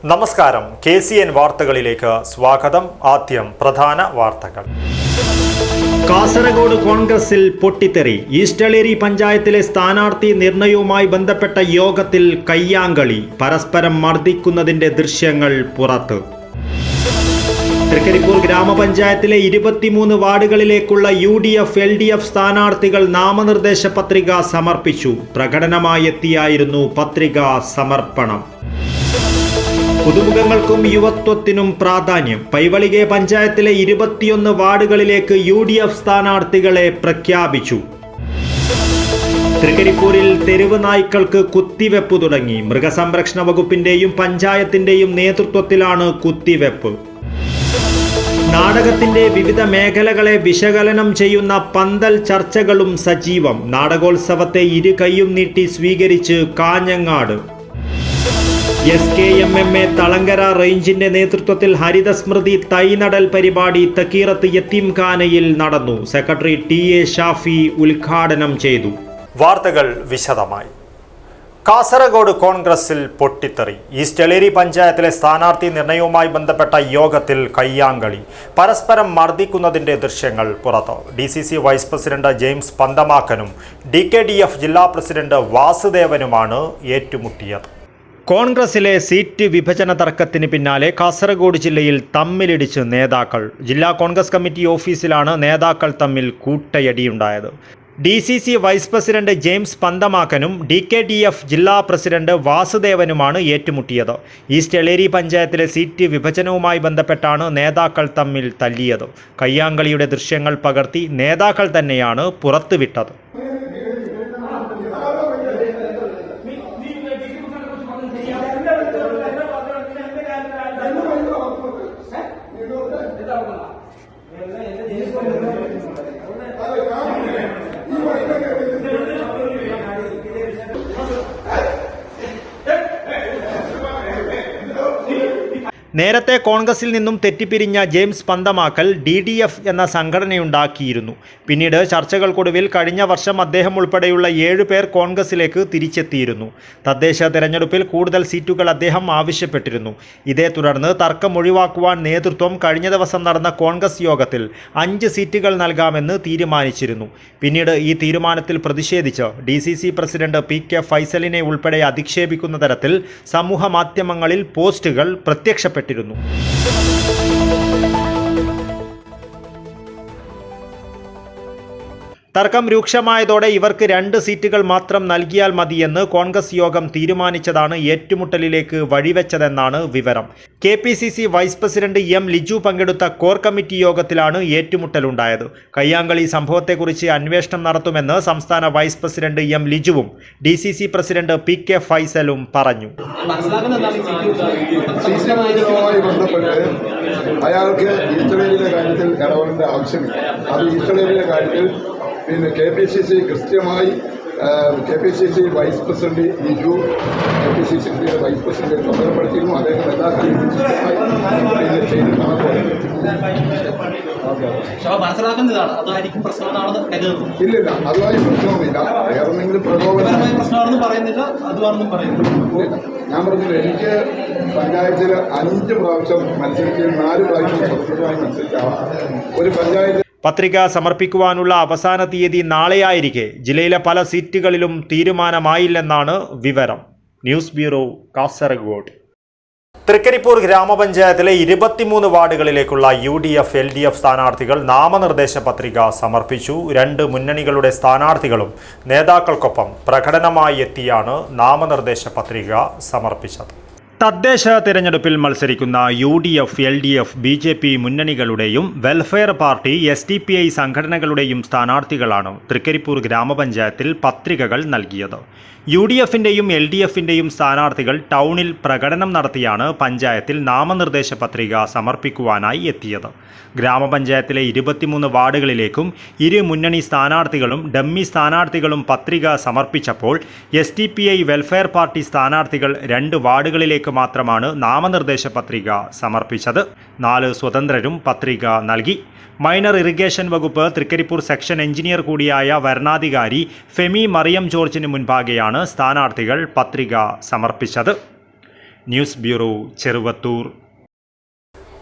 നമസ്കാരം. KCN വാർത്തകളിലേക്ക് സ്വാഗതം. ആദ്യം പ്രധാന വാർത്തകൾ. കാസർഗോഡ് കോൺഗ്രസിൽ പൊട്ടിത്തെറി. ഈസ്റ്റളേരി പഞ്ചായത്തിലെ സ്ഥാനാർത്ഥി നിർണയവുമായി ബന്ധപ്പെട്ട യോഗത്തിൽ കയ്യാങ്കളി. പരസ്പരം മർദ്ദിക്കുന്നതിന്റെ ദൃശ്യങ്ങൾ പുറത്ത്. തൃക്കരിപ്പൂർ ഗ്രാമപഞ്ചായത്തിലെ 23 വാർഡുകളിലേക്കുള്ള UDF, LDF സ്ഥാനാർത്ഥികൾ നാമനിർദ്ദേശ പത്രിക സമർപ്പിച്ചു. പ്രകടനമായി എത്തിയായിരുന്നു പത്രികാ സമർപ്പണം. പുതുമുഖങ്ങൾക്കും യുവത്വത്തിനും പ്രാധാന്യം. പൈവളികെ പഞ്ചായത്തിലെ 21 വാർഡുകളിലേക്ക് UDF സ്ഥാനാർത്ഥികളെ പ്രഖ്യാപിച്ചു. തൃക്കരിപ്പൂരിൽ തെരുവ് നായ്ക്കൾക്ക് കുത്തിവെപ്പ് തുടങ്ങി. മൃഗസംരക്ഷണ വകുപ്പിന്റെയും പഞ്ചായത്തിന്റെയും നേതൃത്വത്തിലാണ് കുത്തിവെപ്പ്. നാടകത്തിന്റെ വിവിധ മേഖലകളെ വിശകലനം ചെയ്യുന്ന പന്തൽ ചർച്ചകളും സജീവം. നാടകോത്സവത്തെ ഇരു കൈയും നീട്ടി സ്വീകരിച്ച് കാഞ്ഞങ്ങാട്. SKMMA തളങ്കര റേഞ്ചിന്റെ നേതൃത്വത്തിൽ ഹരിതസ്മൃതി തൈനടൽ പരിപാടി തക്കീറത്ത് യത്തീംഖാനയിൽ നടന്നു. സെക്രട്ടറി TA ഷാഫി ഉദ്ഘാടനം ചെയ്തു. വാർത്തകൾ വിശദമായി. കാസർഗോഡ് കോൺഗ്രസിൽ പൊട്ടിത്തെറി. ഈസ്റ്റളേരി പഞ്ചായത്തിലെ സ്ഥാനാർത്ഥി നിർണയവുമായി ബന്ധപ്പെട്ട യോഗത്തിൽ കയ്യാങ്കളി. പരസ്പരം മർദ്ദിക്കുന്നതിന്റെ ദൃശ്യങ്ങൾ പുറത്ത്. DCC വൈസ് പ്രസിഡന്റ് ജെയിംസ് പന്തമാക്കനും DKDF ജില്ലാ പ്രസിഡന്റ് വാസുദേവനുമാണ് ഏറ്റുമുട്ടിയത്. കോൺഗ്രസിലെ സീറ്റ് വിഭജന തർക്കത്തിന് പിന്നാലെ കാസർഗോഡ് ജില്ലയിൽ തമ്മിലിടിച്ച് നേതാക്കൾ. ജില്ലാ കോൺഗ്രസ് കമ്മിറ്റി ഓഫീസിലാണ് നേതാക്കൾ തമ്മിൽ കൂട്ടയടിയുണ്ടായത്. DCC വൈസ് പ്രസിഡന്റ് ജെയിംസ് പന്തമാക്കനും DKDF ജില്ലാ പ്രസിഡന്റ് വാസുദേവനുമാണ് ഏറ്റുമുട്ടിയത്. ഈസ്റ്റളേരി പഞ്ചായത്തിലെ സീറ്റ് വിഭജനവുമായി ബന്ധപ്പെട്ടാണ് നേതാക്കൾ തമ്മിൽ തല്ലിയത്. കയ്യാങ്കളിയുടെ ദൃശ്യങ്ങൾ പകർത്തി നേതാക്കൾ തന്നെയാണ് പുറത്തുവിട്ടത്. നേരത്തെ കോൺഗ്രസിൽ നിന്നും തെറ്റിപ്പിരിഞ്ഞ ജെയിംസ് പന്തമാക്കൽ DDF എന്ന സംഘടനയുണ്ടാക്കിയിരുന്നു. പിന്നീട് ചർച്ചകൾക്കൊടുവിൽ കഴിഞ്ഞ വർഷം അദ്ദേഹം ഉൾപ്പെടെയുള്ള 7 പേർ കോൺഗ്രസിലേക്ക് തിരിച്ചെത്തിയിരുന്നു. തദ്ദേശ തെരഞ്ഞെടുപ്പിൽ കൂടുതൽ സീറ്റുകൾ അദ്ദേഹം ആവശ്യപ്പെട്ടിരുന്നു. ഇതേ തുടർന്ന് തർക്കം ഒഴിവാക്കുവാൻ നേതൃത്വം കഴിഞ്ഞ ദിവസം നടന്ന കോൺഗ്രസ് യോഗത്തിൽ 5 സീറ്റുകൾ നൽകാമെന്ന് തീരുമാനിച്ചിരുന്നു. പിന്നീട് ഈ തീരുമാനത്തിൽ പ്രതിഷേധിച്ച് DCC പ്രസിഡന്റ് PK ഫൈസലിനെ ഉൾപ്പെടെ അധിക്ഷേപിക്കുന്ന തരത്തിൽ സമൂഹ മാധ്യമങ്ങളിൽ പോസ്റ്റുകൾ പ്രത്യക്ഷപ്പെട്ടു. തർക്കം രൂക്ഷമായതോടെ ഇവർക്ക് 2 സീറ്റുകൾ മാത്രം നൽകിയാൽ മതിയെന്ന് കോൺഗ്രസ് യോഗം തീരുമാനിച്ചതാണ് ഏറ്റുമുട്ടലിലേക്ക് വഴിവെച്ചതെന്നാണ് വിവരം. KPCC vice president M Liju പങ്കെടുത്ത കോർ കമ്മിറ്റി യോഗത്തിലാണ് ഏറ്റുമുട്ടലുണ്ടായത്. കയ്യാങ്കളി സംഭവത്തെക്കുറിച്ച് അന്വേഷണം നടത്തുമെന്ന് സംസ്ഥാന വൈസ് പ്രസിഡന്റ് M ലിജുവും DCC പ്രസിഡന്റ് PK ഫൈസലും പറഞ്ഞു. അയാൾക്ക് ഈസ്റ്റളേരിയിലെ കാര്യത്തിൽ ഇടപെടേണ്ട ആവശ്യമില്ല. അത് ഈസ്റ്റളേരിയിലെ കാര്യത്തിൽ KPCC കൃത്യമായി KPCC vice president Liju KPCC vice president ചുമതലപ്പെടുത്തിയിരുന്നു. അദ്ദേഹം എല്ലാ കാര്യങ്ങളും ചെയ്ത് ഇല്ലില്ല, അതുമായി പ്രശ്നമൊന്നുമില്ല. വേറെന്തെങ്കിലും ഞാൻ പറഞ്ഞില്ല, എനിക്ക് പഞ്ചായത്തിൽ 5 പ്രാവശ്യം മത്സരിക്കുകയും 4 പ്രാവശ്യം സ്വതന്ത്രമായി മത്സരിക്കാം. ഒരു പഞ്ചായത്ത് പത്രിക സമർപ്പിക്കുവാനുള്ള അവസാന തീയതി നാളെയായിരിക്കെ ജില്ലയിലെ പല സീറ്റുകളിലും തീരുമാനമായില്ലെന്നാണ് വിവരം. News bureau, Kasaragod. തൃക്കരിപ്പൂർ ഗ്രാമപഞ്ചായത്തിലെ 23 വാർഡുകളിലേക്കുള്ള UDF, LDF സ്ഥാനാർത്ഥികൾ നാമനിർദ്ദേശ പത്രിക സമർപ്പിച്ചു. 2 മുന്നണികളുടെ സ്ഥാനാർത്ഥികളും നേതാക്കൾക്കൊപ്പം പ്രകടനമായി എത്തിയാണ് നാമനിർദ്ദേശ പത്രിക സമർപ്പിച്ചത്. തദ്ദേശ തിരഞ്ഞെടുപ്പിൽ മത്സരിക്കുന്ന UDF, LDF, BJP മുന്നണികളുടെയും വെൽഫെയർ പാർട്ടി SDPI സംഘടനകളുടെയും സ്ഥാനാർത്ഥികളാണ് തൃക്കരിപ്പൂർ ഗ്രാമപഞ്ചായത്തിൽ പത്രികകൾ നൽകിയത്. UDFന്റെയും LDFന്റെയും സ്ഥാനാർത്ഥികൾ ടൗണിൽ പ്രകടനം നടത്തിയാണ് പഞ്ചായത്തിൽ നാമനിർദ്ദേശ പത്രിക സമർപ്പിക്കുവാനായി എത്തിയത്. ഗ്രാമപഞ്ചായത്തിലെ 23 വാർഡുകളിലേക്കും ഇരു മുന്നണി സ്ഥാനാർത്ഥികളും ഡമ്മി സ്ഥാനാർത്ഥികളും പത്രിക സമർപ്പിച്ചപ്പോൾ SDPI വെൽഫെയർ പാർട്ടി സ്ഥാനാർത്ഥികൾ 2 വാർഡുകളിലേക്ക് മാത്രമാണ് നാമനിർദ്ദേശ പത്രിക സമർപ്പിച്ചത്. 4 സ്വതന്ത്രരും പത്രിക നൽകി. മൈനർ ഇറിഗേഷൻ വകുപ്പ് തൃക്കരിപ്പൂർ സെക്ഷൻ എഞ്ചിനീയർ കൂടിയായ വരണാധികാരി ഫെമി മറിയം ജോർജിന് മുൻപാകെയാണ് സ്ഥാനാർത്ഥികൾ പത്രിക സമർപ്പിച്ചത്. News bureau, Cheruvathur.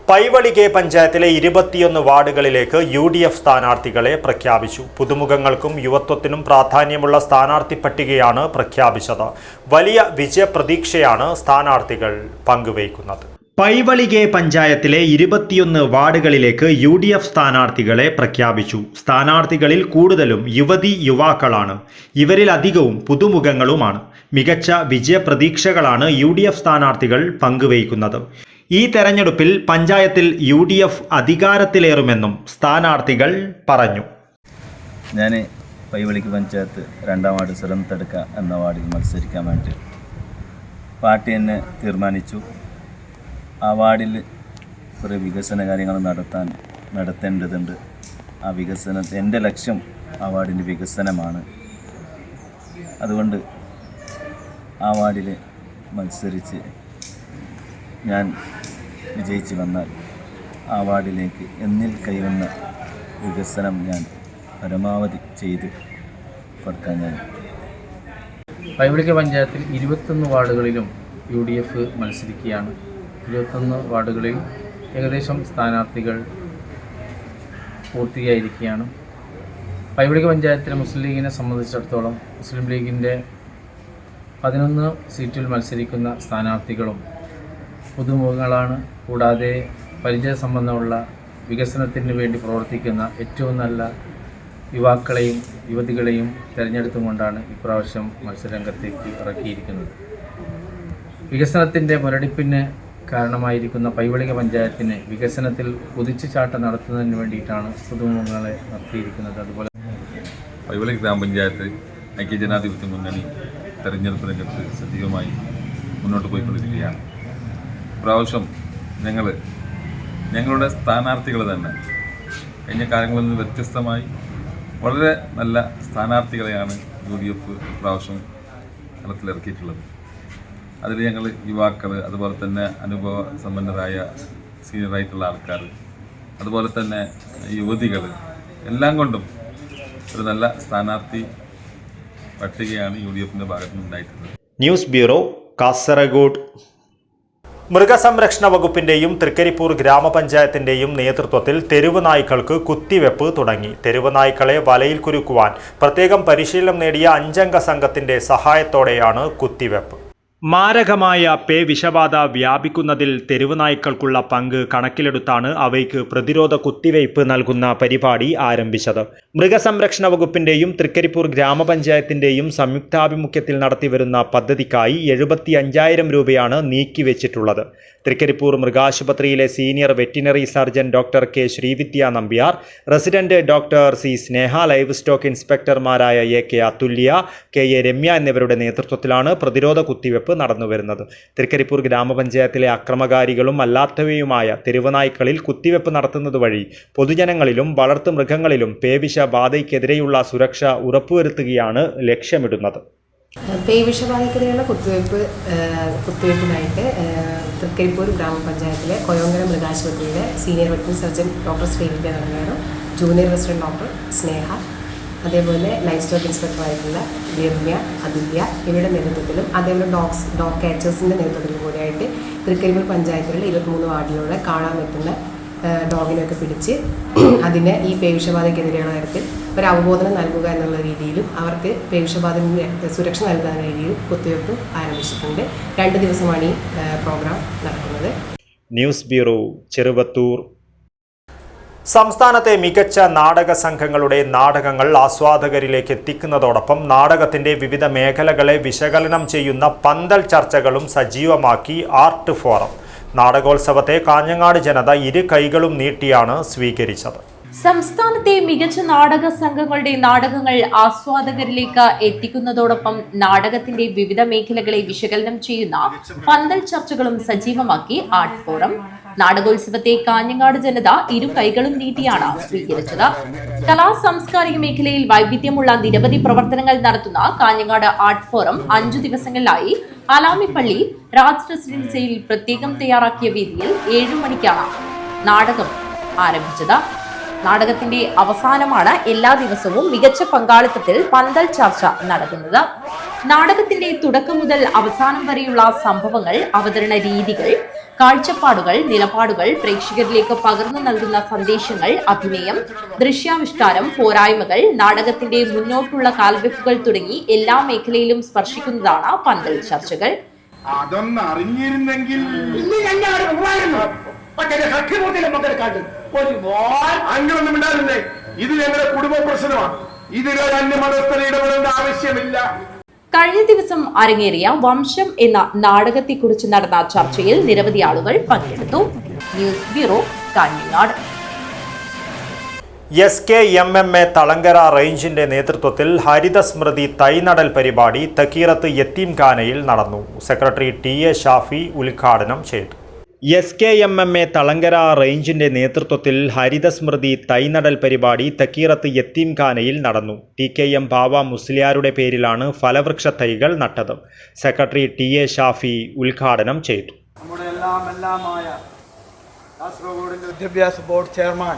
പൈവളികെ പഞ്ചായത്തിലെ 21 വാർഡുകളിലേക്ക് UDF സ്ഥാനാർത്ഥികളെ പ്രഖ്യാപിച്ചു. പുതുമുഖങ്ങൾക്കും യുവത്വത്തിനും പ്രാധാന്യമുള്ള സ്ഥാനാർത്ഥി പട്ടികയാണ് പ്രഖ്യാപിച്ചത്. വലിയ വിജയപ്രതീക്ഷയാണ് സ്ഥാനാർത്ഥികൾ പങ്കുവയ്ക്കുന്നത്. പൈവളികെ പഞ്ചായത്തിലെ 21 വാർഡുകളിലേക്ക് UDF സ്ഥാനാർത്ഥികളെ പ്രഖ്യാപിച്ചു. സ്ഥാനാർത്ഥികളിൽ കൂടുതലും യുവാക്കളാണ്. ഇവരിൽ അധികവും പുതുമുഖങ്ങളുമാണ്. മികച്ച വിജയപ്രതീക്ഷകളാണ് UDF സ്ഥാനാർത്ഥികൾ പങ്കുവയ്ക്കുന്നത്. ഈ തെരഞ്ഞെടുപ്പിൽ പഞ്ചായത്തിൽ UDF അധികാരത്തിലേറുമെന്നും സ്ഥാനാർത്ഥികൾ പറഞ്ഞു. ഞാൻ പൈവളിക്ക് പഞ്ചായത്ത് 2ാം വാർഡ് സിറംതടുക്ക എന്ന വാർഡിൽ മത്സരിക്കാൻ വേണ്ടി പാർട്ടി എന്നെ തീരുമാനിച്ചു. ആ വാർഡിൽ കുറേ വികസന കാര്യങ്ങൾ നടത്തേണ്ടതുണ്ട്. ആ എൻ്റെ ലക്ഷ്യം ആ വാർഡിൻ്റെ വികസനമാണ്. അതുകൊണ്ട് ആ വാർഡിൽ മത്സരിച്ച് ഞാൻ വിജയിച്ച് വന്നാൽ ആ വാർഡിലേക്ക് എന്നിൽ കഴിയുന്ന വികസനം ഞാൻ പരമാവധി ചെയ്ത് കൊടുക്കാൻ ഞാൻ. പൈവളിക പഞ്ചായത്തിൽ 21 വാർഡുകളിലും UDF മത്സരിക്കുകയാണ്. 21 വാർഡുകളിൽ ഏകദേശം സ്ഥാനാർത്ഥികൾ പൂർത്തിയായിരിക്കുകയാണ്. പൈവളിക പഞ്ചായത്തിലെ മുസ്ലിം ലീഗിനെ സംബന്ധിച്ചിടത്തോളം മുസ്ലിം ലീഗിൻ്റെ 11 സീറ്റിൽ മത്സരിക്കുന്ന സ്ഥാനാർത്ഥികളും പുതുമുഖങ്ങളാണ്. കൂടാതെ പരിചയസമ്പന്നമുള്ള വികസനത്തിന് വേണ്ടി പ്രവർത്തിക്കുന്ന ഏറ്റവും നല്ല യുവാക്കളെയും യുവതികളെയും തിരഞ്ഞെടുത്തുകൊണ്ടാണ് ഇപ്രാവശ്യം മത്സരരംഗത്തേക്ക് ഇറക്കിയിരിക്കുന്നത്. വികസനത്തിൻ്റെ മുരടിപ്പിന് കാരണമായിരിക്കുന്ന പൈവളിക പഞ്ചായത്തിന് വികസനത്തിൽ കുതിച്ചുചാട്ടം നടത്തുന്നതിന് വേണ്ടിയിട്ടാണ് പുതുമുഖങ്ങളെ നടത്തിയിരിക്കുന്നത്. അതുപോലെ പൈവളിക ഗ്രാമപഞ്ചായത്ത് ഐക്യജനാധിപത്യ മുന്നണി തെരഞ്ഞെടുപ്പ് രംഗത്ത് സജീവമായി മുന്നോട്ട് പോയിക്കൊണ്ടിരിക്കുകയാണ്. പ്രാവശ്യം ഞങ്ങളുടെ സ്ഥാനാർത്ഥികൾ തന്നെ കഴിഞ്ഞ കാലങ്ങളിൽ നിന്ന് വ്യത്യസ്തമായി വളരെ നല്ല സ്ഥാനാർത്ഥികളെയാണ് UDF പ്രാവശ്യം കളത്തിലിറക്കിയിട്ടുള്ളത്. അതിൽ ഞങ്ങൾ യുവാക്കൾ, അതുപോലെ തന്നെ അനുഭവ സമ്പന്നരായ സീനിയറായിട്ടുള്ള ആൾക്കാർ, അതുപോലെ തന്നെ യുവതികൾ, എല്ലാം കൊണ്ടും ഒരു നല്ല സ്ഥാനാർത്ഥി പട്ടികയാണ് UDFൻ്റെ ഭാഗത്തു നിന്നുണ്ടായിട്ടുള്ളത്. News bureau, Kasaragod. മൃഗസംരക്ഷണ വകുപ്പിന്റെയും തൃക്കരിപ്പൂർ ഗ്രാമപഞ്ചായത്തിന്റെയും നേതൃത്വത്തിൽ തെരുവ് നായ്ക്കൾക്ക് കുത്തിവെപ്പ് തുടങ്ങി. തെരുവ് നായ്ക്കളെ വലയിൽ കുരുക്കുവാൻ പ്രത്യേകം പരിശീലനം നേടിയ 5 അംഗ സംഘത്തിന്റെ സഹായത്തോടെയാണ് കുത്തിവെപ്പ്. മാരകമായ വിഷബാധ വ്യാപിക്കുന്നതിൽ തെരുവ് നായ്ക്കൾക്കുള്ള പങ്ക് കണക്കിലെടുത്താണ് അവയ്ക്ക് പ്രതിരോധ കുത്തിവയ്പ് നൽകുന്ന പരിപാടി ആരംഭിച്ചത്. മൃഗസംരക്ഷണ വകുപ്പിന്റെയും തൃക്കരിപ്പൂർ ഗ്രാമപഞ്ചായത്തിന്റെയും സംയുക്താഭിമുഖ്യത്തിൽ നടത്തിവരുന്ന പദ്ധതിക്കായി 75,000 രൂപയാണ് നീക്കിവെച്ചിട്ടുള്ളത്. തൃക്കരിപ്പൂർ മൃഗാശുപത്രിയിലെ senior veterinary surgeon doctor K. Srividya Nambiar, resident doctor C. Sneha, livestock ഇൻസ്പെക്ടർമാരായ AK. അതുല്യ, KA. രമ്യ എന്നിവരുടെ നേതൃത്വത്തിലാണ് പ്രതിരോധ കുത്തിവെപ്പ് നടന്നുവരുന്നത്. തൃക്കരിപ്പൂർ ഗ്രാമപഞ്ചായത്തിലെ അക്രമകാരികളും അല്ലാത്തവയുമായ തെരുവുനായ്ക്കളിൽ കുത്തിവെപ്പ് നടത്തുന്നത് വഴി പൊതുജനങ്ങളിലും വളർത്തു മൃഗങ്ങളിലും പേവിഷബാധയ്ക്കെതിരെയുള്ള സുരക്ഷ ഉറപ്പുവരുത്തുകയാണ് ലക്ഷ്യമിടുന്നത്. പേവിഷബാധയ്ക്കെതിരെയുള്ള കുത്തിവയ്പ്പിനായിട്ട് തൃക്കരിപ്പൂർ ഗ്രാമപഞ്ചായത്തിലെ കൊയോങ്കര മൃഗാശുപത്രിയിലെ senior veterinary surgeon doctor Srividya നമ്പ്യാറും ജൂനിയർ റെസിഡന്റ് ഡോക്ടർ സ്നേഹ, അതേപോലെ ലൈഫ് സ്റ്റോക്ക് ഇൻസ്പെക്ടറായിട്ടുള്ള രമ്യ, അതുല്യ ഇവരുടെ നേതൃത്വത്തിലും അതേപോലെ ഡോഗ് കാച്ചേഴ്സിൻ്റെ നേതൃത്വത്തിലും കൂടിയായിട്ട് തൃക്കരിപ്പൂർ പഞ്ചായത്തിലുള്ള 23 വാർഡിലൂടെ കാണാൻ പറ്റുന്ന ഡോഗിനെയൊക്കെ പിടിച്ച് അതിനെ ഈ പേവിഷബാധയ്ക്കെതിരെയുള്ള തരത്തിൽ ഒരു അവബോധനം നൽകുക എന്നുള്ള രീതിയിലും അവർക്ക് പേവിഷബാധയുടെ സുരക്ഷ നൽകുന്ന രീതിയിലും കുത്തിവയ്പ്പ് ആരംഭിച്ചിട്ടുണ്ട്. 2 ദിവസമാണ് ഈ പ്രോഗ്രാം നടക്കുന്നത്. News bureau, Cheruvathur. സംസ്ഥാനത്തെ മികച്ച നാടക സംഘങ്ങളുടെ നാടകങ്ങൾ ആസ്വാദകരിലേക്ക് എത്തിക്കുന്നതോടൊപ്പം നാടകത്തിന്റെ വിവിധ മേഖലകളെ വിശകലനം ചെയ്യുന്ന പന്തൽ ചർച്ചകളും സജീവമാക്കി ആർട്ട് ഫോറം. നാടകോത്സവത്തെ കാഞ്ഞങ്ങാട് ജനത 2 കൈകളും നീട്ടിയാണ് സ്വീകരിച്ചത്. സംസ്ഥാനത്തെ മികച്ച നാടക സംഘങ്ങളുടെ നാടകങ്ങൾ ആസ്വാദകരിലേക്ക് എത്തിക്കുന്നതോടൊപ്പം നാടകത്തിന്റെ വിവിധ മേഖലകളെ വിശകലനം ചെയ്യുന്ന പന്തൽ ചർച്ചകളും സജീവമാക്കി ആർട്ട് ഫോറം. നാടകോത്സവത്തെ കാഞ്ഞങ്ങാട് ജനത 2 കൈകളും നീട്ടിയാണ് സ്വീകരിച്ചത്. കലാ സാംസ്കാരിക മേഖലയിൽ വൈവിധ്യമുള്ള നിരവധി പ്രവർത്തനങ്ങൾ നടത്തുന്ന കാഞ്ഞങ്ങാട് ആർട്ട് ഫോറം 5 ദിവസങ്ങളിലായി അലാമിപ്പള്ളി രാജ് റെസിഡൻസിയിൽ പ്രത്യേകം തയ്യാറാക്കിയ വേദിയിൽ 7 മണിക്കാണ് നാടകം ആരംഭിച്ചത്. നാടകത്തിന്റെ അവസാനമാണ് എല്ലാ ദിവസവും മികച്ച പങ്കാളിത്തത്തിൽ പന്തൽ ചർച്ച നടക്കുന്നത്. നാടകത്തിന്റെ തുടക്കം മുതൽ അവസാനം വരെയുള്ള സംഭവങ്ങൾ, അവതരണ രീതികൾ, കാഴ്ചപ്പാടുകൾ, നിലപാടുകൾ, പ്രേക്ഷകരിലേക്ക് പകർന്നു നൽകുന്ന സന്ദേശങ്ങൾ, അഭിനയം, ദൃശ്യാവിഷ്കാരം, പോരായ്മകൾ, നാടകത്തിന്റെ മുന്നോട്ടുള്ള കാൽവെപ്പുകൾ തുടങ്ങി എല്ലാ മേഖലയിലും സ്പർശിക്കുന്നതാണ് പന്തൽ ചർച്ചകൾ. അതൊന്നും അറിഞ്ഞിരുന്നെങ്കിൽ അങ്ങനൊന്നും ഉണ്ടായിരുന്നേ. ഇത് ഞങ്ങളുടെ കുടുംബ പ്രശ്നമാണ്. ഇതിലൊരു അന്യമതസ്ഥരെ ഇടപെടേണ്ട ആവശ്യമില്ല. കഴിഞ്ഞ ദിവസം അരങ്ങേറിയ വംശം എന്ന നാടകത്തെക്കുറിച്ച് നടന്ന ചർച്ചയിൽ നിരവധി ആളുകൾ പങ്കെടുത്തു. News bureau, Kanhangad. SKMMA Thalangara റേഞ്ചിന്റെ നേതൃത്വത്തിൽ ഹരിതസ്മൃതി തൈനടൽ പരിപാടി തക്കീറത്ത് യത്തീംഖാനയിൽ നടന്നു. സെക്രട്ടറി TA ഷാഫി ഉദ്ഘാടനം ചെയ്തു. SKMMA തളങ്കര റേഞ്ചിന്റെ നേതൃത്വത്തിൽ ഹരിതസ്മൃതി തൈനടൽ പരിപാടി തക്കീറത്ത് യത്തീംഖാനയിൽ നടന്നു. TKM ബാവ മുസ്ലിയാരുടെ പേരിലാണ് ഫലവൃക്ഷ തൈകൾ നട്ടത്. സെക്രട്ടറി TA ഷാഫി ഉദ്ഘാടനം ചെയ്തു. നമ്മുടെ എല്ലാമായ കാസർഗോഡിൻ്റെ വിദ്യാഭ്യാസ ബോർഡ് ചെയർമാൻ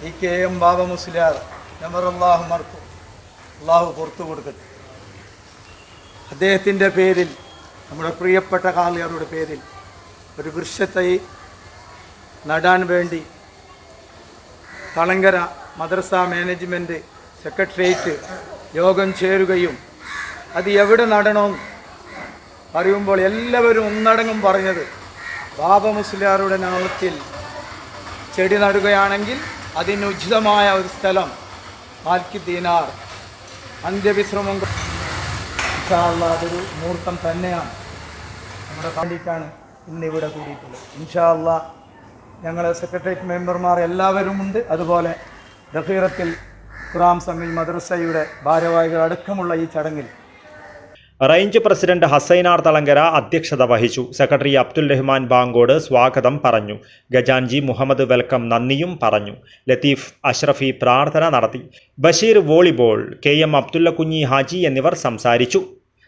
TKM ബാബ മുസ്ലിയാർ നമറല്ലാഹു മർക്കും അള്ളാഹു പുറത്തു കൊടുക്കട്ടെ. അദ്ദേഹത്തിൻ്റെ പേരിൽ, നമ്മുടെ പ്രിയപ്പെട്ട കാളിയാരുടെ പേരിൽ ഒരു വൃക്ഷത്തൈ നടാൻ വേണ്ടി തളങ്കര മദ്രസ മാനേജ്മെൻറ്റ് സെക്രട്ടേറിയറ്റ് യോഗം ചേരുകയും അത് എവിടെ നടണമെന്ന് പറയുമ്പോൾ എല്ലാവരും ഒന്നടങ്കം പറഞ്ഞത് ബാബ മുസ്ലിയാരുടെ നാമത്തിൽ ചെടി നടുകയാണെങ്കിൽ അതിന് ഉചിതമായ ഒരു സ്ഥലം മാൽക്കി ദീനാർ അന്ത്യവിശ്രമം അതൊരു മുഹൂർത്തം തന്നെയാണ്. നമ്മുടെ വേണ്ടിയിട്ടാണ് ഇന്നിവിടെ കൂടിയിട്ടുള്ളത്. ഇൻഷാ അല്ലാ ഞങ്ങളെ സെക്രട്ടേറിയറ്റ് മെമ്പർമാർ എല്ലാവരും ഉണ്ട്. അതുപോലെ ദഫീറത്തിൽ ഖുറാം സമീൽ മദ്രസയുടെ ഭാരവാഹികൾ അടക്കമുള്ള ഈ ചടങ്ങിൽ റേഞ്ച് പ്രസിഡന്റ് ഹസൈനാർ തളങ്കര അധ്യക്ഷത വഹിച്ചു. സെക്രട്ടറി അബ്ദുൽ റഹ്മാൻ ബാങ്കോട് സ്വാഗതം പറഞ്ഞു. ഗജാൻജി മുഹമ്മദ് വെൽക്കം നന്ദിയും പറഞ്ഞു. ലത്തീഫ് അഷ്റഫി പ്രാർത്ഥന നടത്തി. ബഷീർ വോളിബോൾ, KM അബ്ദുല്ല കുഞ്ഞി ഹാജി എന്നിവർ സംസാരിച്ചു.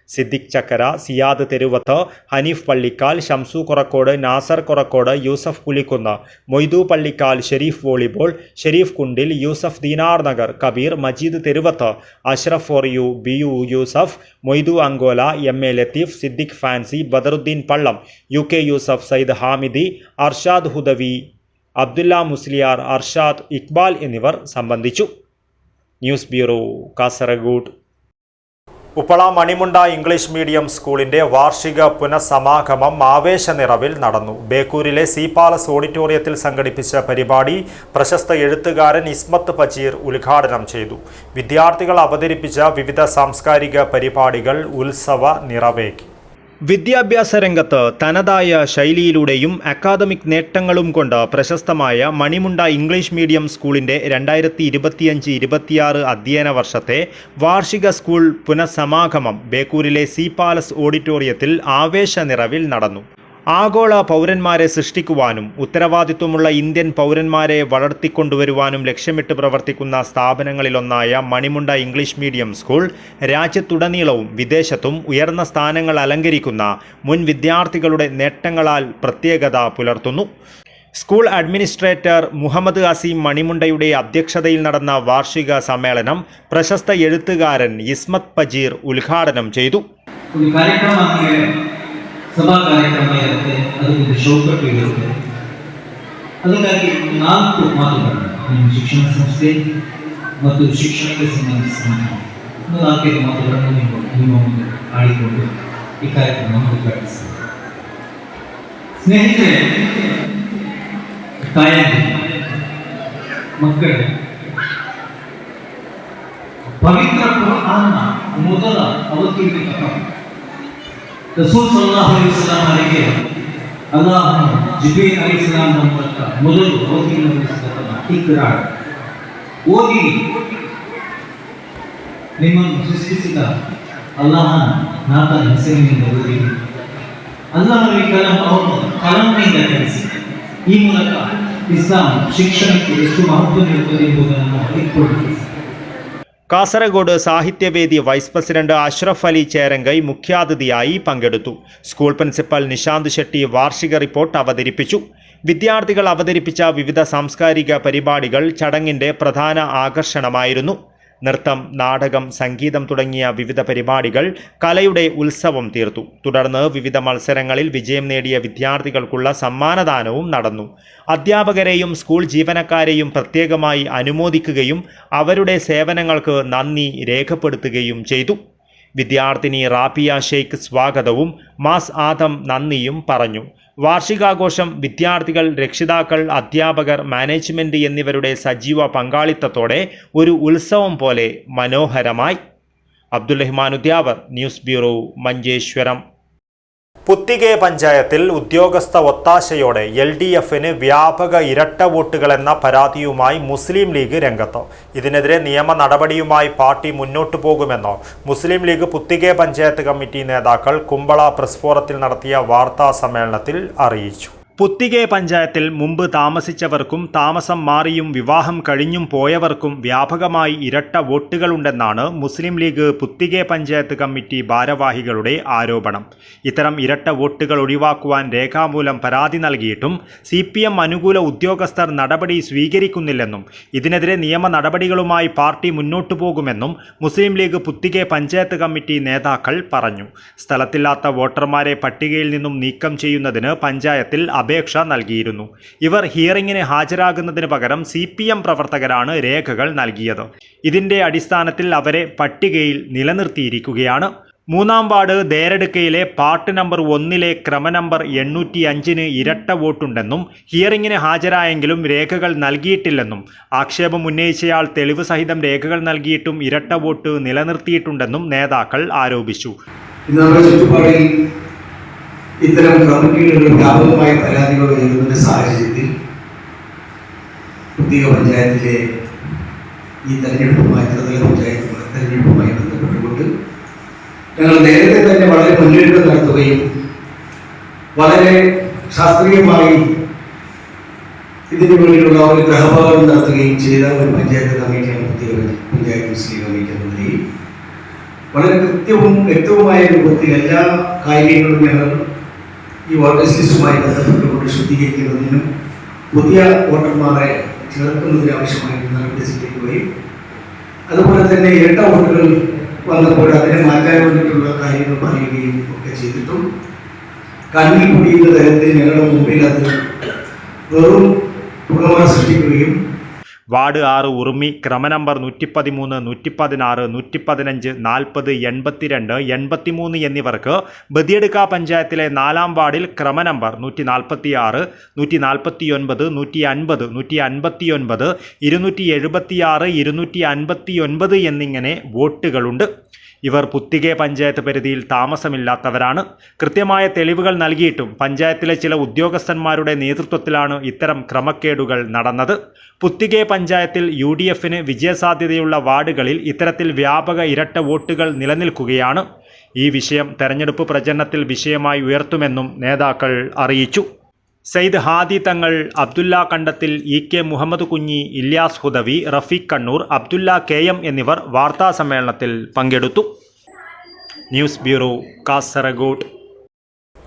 Siddique Chakkara, Siyad Theruvath, Haneef Pallikkal, Shamsu Korakkod, Nasser Korakkod, Yusuf Pulikkunnu, Moidu Pallikkal, Sherif volleyball, Sherif Kundil, Yusuf Dinar Nagar, Kabir, Majeed Theruvath, Ashraf for you, BU Yusuf, Moidu Ankola, MA Latheef, Siddique fancy, Badaruddin Pallam, UK Yusuf, Sayyid Hamidi, Arshad Hudawi, Abdulla Musliyar, Arshad Iqbal എന്നിവർ സംബന്ധിച്ചു. News bureau, Kasaragod. Uppala Manimunda English medium സ്കൂളിന്റെ വാർഷിക പുനഃസമാഗമം ആവേശനിറവിൽ നടന്നു. ബേക്കൂരിലെ സി പാലസ് ഓഡിറ്റോറിയത്തിൽ സംഘടിപ്പിച്ച പരിപാടി പ്രശസ്ത എഴുത്തുകാരൻ ഇസ്മത്ത് പച്ചീർ ഉദ്ഘാടനം ചെയ്തു. വിദ്യാർത്ഥികൾ അവതരിപ്പിച്ച വിവിധ സാംസ്കാരിക പരിപാടികൾ ഉത്സവ നിറവേകി. വിദ്യാഭ്യാസ രംഗത്ത് തനതായ ശൈലിയിലൂടെയും അക്കാദമിക് നേട്ടങ്ങളും കൊണ്ട് പ്രശസ്തമായ മണിമുണ്ട ഇംഗ്ലീഷ് മീഡിയം സ്കൂളിൻ്റെ 2025-26 അധ്യയന വർഷത്തെ വാർഷിക സ്കൂൾ പുനഃസമാഗമം ബേക്കൂരിലെ സി പാലസ് ഓഡിറ്റോറിയത്തിൽ ആവേശനിറവിൽ നടന്നു. ആഗോള പൗരന്മാരെ സൃഷ്ടിക്കുവാനും ഉത്തരവാദിത്വമുള്ള ഇന്ത്യൻ പൗരന്മാരെ വളർത്തിക്കൊണ്ടുവരുവാനും ലക്ഷ്യമിട്ട് പ്രവർത്തിക്കുന്ന സ്ഥാപനങ്ങളിലൊന്നായ മണിമുണ്ട ഇംഗ്ലീഷ് മീഡിയം സ്കൂൾ രാജ്യത്തുടനീളവും വിദേശത്തും ഉയർന്ന സ്ഥാനങ്ങൾ അലങ്കരിക്കുന്ന മുൻ വിദ്യാർത്ഥികളുടെ നേട്ടങ്ങളാൽ പ്രത്യേകത പുലർത്തുന്നു. സ്കൂൾ അഡ്മിനിസ്ട്രേറ്റർ മുഹമ്മദ് അസീം മണിമുണ്ടയുടെ അധ്യക്ഷതയിൽ നടന്ന വാർഷിക സമ്മേളനം പ്രശസ്ത എഴുത്തുകാരൻ ഇസ്മത്ത് പജീർ ಉದ್ಘಾಟനം ചെയ്തു. ಸಭಾ ಕಾರ್ಯಕ್ರಮ ಇರುತ್ತೆ, ಅದಕ್ಕೊಂದು ಚೌಕಟ್ಟು ಇರುತ್ತೆ. ಅದಕ್ಕಾಗಿ 4 ಮಾತುಗಳು ನಿಮ್ಮ ಶಿಕ್ಷಣ ಸಂಸ್ಥೆ ಮತ್ತು ಶಿಕ್ಷಣಕ್ಕೆ ಸಂಬಂಧಿಸಿದ 4 ಮಾತುಗಳನ್ನು ನಿಮ್ಮ ಮುಂದೆ ಆಡಿಕೊಂಡು ಈ ಕಾರ್ಯಕ್ರಮವನ್ನು ಉದ್ಘಾಟಿಸಿದೆ. ಸ್ನೇಹಿತರೆ, ತಾಯಂದಿರು, ಮಕ್ಕಳು, ಪವಿತ್ರ ಕುರ್ಆನ್ನ ಮೊದಲ ಅವತೀರ್ಣಿತ ರಸೂಲ್ ಸಲ್ಲಲ್ಲಾಹು ಅಲೈಹಿ ವಸಲ್ಲಂ ಅವರಿಗೆ ಅಲ್ಲಾಹನು ಜಿಬ್ರೀಲ್ ಅಲೈಹಿಸ್ಸಲಾಂ ಮೂಲಕ ಮೊದಲು ಅವತೀರ್ಣಗೊಳಿಸಿದ ಇಕ್ರಾ, ಓದಿ ನಿಮ್ಮನ್ನು ಸೃಷ್ಟಿಸಿದ ಅಲ್ಲಾಹನ ನಾಥನ ಹೆಸರಿನಿಂದ ಓದಿ. ಅಲ್ಲಾಹನ ಅವನು ಕಲಂನಿಂದ ಕಲಿಸಿ. ಈ ಮೂಲಕ ಇಸ್ಲಾಂ ಶಿಕ್ಷಣಕ್ಕೆ ಎಷ್ಟು ಮಹತ್ವ ನೀಡುತ್ತದೆ ಎಂಬುದನ್ನು ಅರಿತುಕೊಳ್ಳಿ. കാസർഗോഡ് സാഹിത്യവേദി വൈസ് പ്രസിഡന്റ് അഷ്റഫ് അലി ചേരങ്കൈ മുഖ്യാതിഥിയായി പങ്കെടുത്തു. സ്കൂൾ പ്രിൻസിപ്പൽ നിശാന്ത് ഷെട്ടി വാർഷിക റിപ്പോർട്ട് അവതരിപ്പിച്ചു. വിദ്യാർത്ഥികൾ അവതരിപ്പിച്ച വിവിധ സാംസ്കാരിക പരിപാടികൾ ചടങ്ങിന്റെ പ്രധാന ആകർഷണമായിരുന്നു. നൃത്തം, നാടകം, സംഗീതം തുടങ്ങിയ വിവിധ പരിപാടികൾ കലയുടെ ഉത്സവം തീർത്തു. തുടർന്ന് വിവിധ മത്സരങ്ങളിൽ വിജയം നേടിയ വിദ്യാർത്ഥികൾക്കുള്ള സമ്മാനദാനവും നടന്നു. അധ്യാപകരെയും സ്കൂൾ ജീവനക്കാരെയും പ്രത്യേകമായി അനുമോദിക്കുകയും അവരുടെ സേവനങ്ങൾക്ക് നന്ദി രേഖപ്പെടുത്തുകയും ചെയ്തു. വിദ്യാർത്ഥിനി റാബിയ ഷെയ്ഖ് സ്വാഗതവും മാസ് ആദം നന്ദിയും പറഞ്ഞു. വാർഷികാഘോഷം വിദ്യാർത്ഥികൾ, രക്ഷിതാക്കൾ, അധ്യാപകർ, മാനേജ്മെന്റ് എന്നിവരുടെ സജീവ പങ്കാളിത്തത്തോടെ ഒരു ഉത്സവം പോലെ മനോഹരമായി. അബ്ദുൽ-റഹ്മാൻ ഉദ്യാവർ, ന്യൂസ് ബ്യൂറോ, മഞ്ചേശ്വരം. പുത്തികെ പഞ്ചായത്തിൽ ഉദ്യോഗസ്ഥ ഒത്താശയോടെ LDFന് വ്യാപക ഇരട്ട വോട്ടുകളെന്ന പരാതിയുമായി മുസ്ലിം ലീഗ് രംഗത്ത്. ഇതിനെതിരെ നിയമ നടപടിയുമായി പാർട്ടി മുന്നോട്ടു പോകുമെന്ന് മുസ്ലിം ലീഗ് പുത്തികെ പഞ്ചായത്ത് കമ്മിറ്റി നേതാക്കൾ കുമ്പള പ്രസ് ഫോറത്തിൽ നടത്തിയ വാർത്താ സമ്മേളനത്തിൽ അറിയിച്ചു. പുത്തികെ പഞ്ചായത്തിൽ മുമ്പ് താമസിച്ചവർക്കും താമസം മാറിയും വിവാഹം കഴിഞ്ഞും പോയവർക്കും വ്യാപകമായി ഇരട്ട വോട്ടുകളുണ്ടെന്നാണ് മുസ്ലിം ലീഗ് പുത്തികെ പഞ്ചായത്ത് കമ്മിറ്റി ഭാരവാഹികളുടെ ആരോപണം. ഇത്തരം ഇരട്ട വോട്ടുകൾ ഒഴിവാക്കുവാൻ രേഖാമൂലം പരാതി നൽകിയിട്ടും CPM അനുകൂല ഉദ്യോഗസ്ഥർ നടപടി സ്വീകരിക്കുന്നില്ലെന്നും ഇതിനെതിരെ നിയമ നടപടികളുമായി പാർട്ടി മുന്നോട്ടു പോകുമെന്നും മുസ്ലിം ലീഗ് പുത്തികെ പഞ്ചായത്ത് കമ്മിറ്റി നേതാക്കൾ പറഞ്ഞു. സ്ഥലത്തില്ലാത്ത വോട്ടർമാരെ പട്ടികയിൽ നിന്നും നീക്കം ചെയ്യുന്നതിന് പഞ്ചായത്തിൽ അപേക്ഷ നൽകിയിരുന്നു. ഇവർ ഹിയറിംഗിന് ഹാജരാകുന്നതിന് പകരം CPM പ്രവർത്തകരാണ് രേഖകൾ നൽകിയത്. ഇതിന്റെ അടിസ്ഥാനത്തിൽ അവരെ പട്ടികയിൽ നിലനിർത്തിയിരിക്കുകയാണ്. 3-ാം വാർഡ് ദേരടുക്കയിലെ പാർട്ട് നമ്പർ 1-ലെ ക്രമനമ്പർ 805-ന് ഇരട്ട വോട്ടുണ്ടെന്നും ഹിയറിംഗിന് ഹാജരായെങ്കിലും രേഖകൾ നൽകിയിട്ടില്ലെന്നും ആക്ഷേപം ഉന്നയിച്ചയാൾ തെളിവ് സഹിതം രേഖകൾ നൽകിയിട്ടും ഇരട്ട വോട്ട് നിലനിർത്തിയിട്ടുണ്ടെന്നും നേതാക്കൾ ആരോപിച്ചു. ഇത്തരം കമ്മിറ്റികളുടെ വ്യാപകമായ പരാതികൾ ഉയരുന്ന സാഹചര്യത്തിൽ പുത്തിക പഞ്ചായത്തിലെ ഈ തെരഞ്ഞെടുപ്പുമായി ബന്ധപ്പെട്ടുകൊണ്ട് ഞങ്ങൾ നേരത്തെ തന്നെ വളരെ മുന്നൊരുക്കം നടത്തുകയും വളരെ ശാസ്ത്രീയമായി ഇതിനു വേണ്ടിയുള്ള ഒരു ഗ്രഹപാഠം നടത്തുകയും ചെയ്ത ഒരു പഞ്ചായത്ത് കമ്മിറ്റിയാണ് പുത്തിക പഞ്ചായത്ത് മുസ്ലിം കമ്മിറ്റി എന്ന നിലയിൽ വളരെ കൃത്യവും വ്യക്തവുമായ രൂപത്തിൽ എല്ലാ കാര്യങ്ങളും ഞങ്ങൾ ഈ വോട്ടേഴ്സ് ലിസ്റ്റുമായി ബന്ധപ്പെട്ടുകൊണ്ട് ശുദ്ധീകരിക്കുന്നതിനും പുതിയ വോട്ടർമാരെ ചേർക്കുന്നതിന് ആവശ്യമായിട്ടുള്ള നടപടി സ്വീകരിക്കുകയും അതുപോലെ തന്നെ ഇരട്ട വോട്ടുകൾ വന്നപ്പോൾ അതിനെ മാറ്റാൻ വേണ്ടിയിട്ടുള്ള കാര്യങ്ങൾ പറയുകയും ഒക്കെ ചെയ്തിട്ടും കണ്ണിൽ പൊടിയുന്ന തരത്തിൽ ഞങ്ങളുടെ മുമ്പിൽ അത് വെറും പുകമറ സൃഷ്ടിക്കുകയും വാർഡ് 6 ഉറുമി ക്രമനമ്പർ 113, 116, 115, 40, 82, 83 എന്നിവർക്ക് ബദിയടുക്ക പഞ്ചായത്തിലെ 4-ാം വാർഡിൽ ക്രമനമ്പർ 146, 149, 150, 159, 276, 259 എന്നിങ്ങനെ വോട്ടുകളുണ്ട്. ഇവർ പുത്തികെ പഞ്ചായത്ത് പരിധിയിൽ താമസമില്ലാത്തവരാണ്. കൃത്യമായ തെളിവുകൾ നൽകിയിട്ടും പഞ്ചായത്തിലെ ചില ഉദ്യോഗസ്ഥന്മാരുടെ നേതൃത്വത്തിലാണ് ഇത്തരം ക്രമക്കേടുകൾ നടന്നത്. പുത്തികെ പഞ്ചായത്തിൽ UDFന് വിജയസാധ്യതയുള്ള വാർഡുകളിൽ ഇത്തരത്തിൽ വ്യാപക ഇരട്ട വോട്ടുകൾ നിലനിൽക്കുകയാണ്. ഈ വിഷയം തെരഞ്ഞെടുപ്പ് പ്രചരണത്തിൽ വിഷയമായി ഉയർത്തുമെന്നും നേതാക്കൾ അറിയിച്ചു. സയ്യിദ് ഹാദി തങ്ങൾ, അബ്ദുല്ല കണ്ടത്തിൽ, EK Muhammad Kunhi, Ilyas Hudawi, Rafeeq Kannur, Abdullah KM എന്നിവർ വാർത്താ സമ്മേളനത്തിൽ പങ്കെടുത്തു. News bureau, Kasaragod.